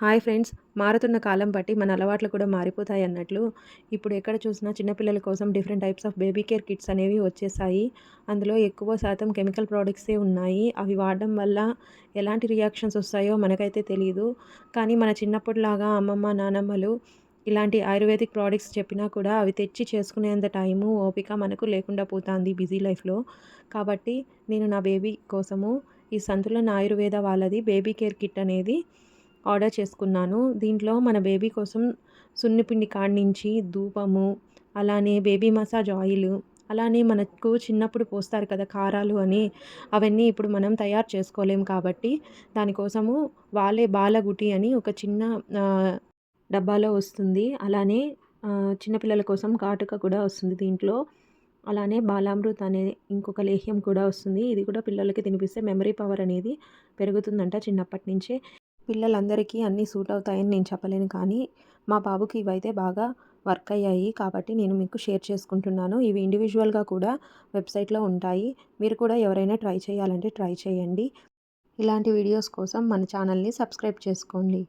Hi friends! మారుతున్న కాలం బట్టి మన అలవాట్లు కూడా మారిపోతాయన్నట్లు, ఇప్పుడు ఎక్కడ చూసినా చిన్న పిల్లల కోసం different types of baby care kits అనేవి వచ్చేసాయి. అందులో ఎక్కువ శాతం కెమికల్ ప్రొడక్ట్సే ఉన్నాయి. అవి వాడడం వల్ల ఎలాంటి రియాక్షన్స్ వస్తాయో మనకైతే తెలీదు. కానీ మన చిన్నప్పటిలాగా అమ్మమ్మ, నానమ్మలు ఇలాంటి ఆయుర్వేదిక్ ప్రొడక్ట్స్ చెప్పినా కూడా అవి తెచ్చి చేసుకునేంత టైము, ఓపిక మనకు లేకుండా పోతాంది బిజీ లైఫ్‌లో. కాబట్టి నేను నా బేబీ కోసము ఈ సంతులన్ ఆయుర్వేద వాళ్ళది బేబీ కేర్ కిట్ అనేది ఆర్డర్ చేసుకున్నాను. దీంట్లో మన బేబీ కోసం సున్నిపిండి కాడ్నించి ధూపము, అలానే బేబీ మసాజ్ ఆయిలు, అలానే మనకు చిన్నప్పుడు పోస్తారు కదా కారాలు అని, అవన్నీ ఇప్పుడు మనం తయారు చేసుకోలేం కాబట్టి, దానికోసము వాళ్ళే బాలగుటి అని ఒక చిన్న ఆహ్, డబ్బాలో వస్తుంది. అలానే చిన్న పిల్లల కోసం కాటుక కూడా వస్తుంది దీంట్లో. అలానే బాలామృత్ అనే ఇంకొక లేహ్యం కూడా వస్తుంది. ఇది కూడా పిల్లలకి తినిపిస్తే మెమరీ పవర్ అనేది పెరుగుతుందంట చిన్నప్పటి నుంచే. పిల్లలందరికీ అన్నీ సూట్ అవుతాయని నేను చెప్పలేను కానీ, మా బాబుకి ఇవైతే బాగా వర్క్ అయ్యాయి. కాబట్టి నేను మీకు షేర్ చేసుకుంటున్నాను. ఇవి ఇండివిజువల్‌గా కూడా వెబ్‌సైట్‌లో ఉంటాయి. మీరు కూడా ఎవరైనా ట్రై చేయాలంటే ట్రై చేయండి. ఇలాంటి వీడియోస్ కోసం మన ఛానల్‌ని సబ్స్క్రైబ్ చేసుకోండి.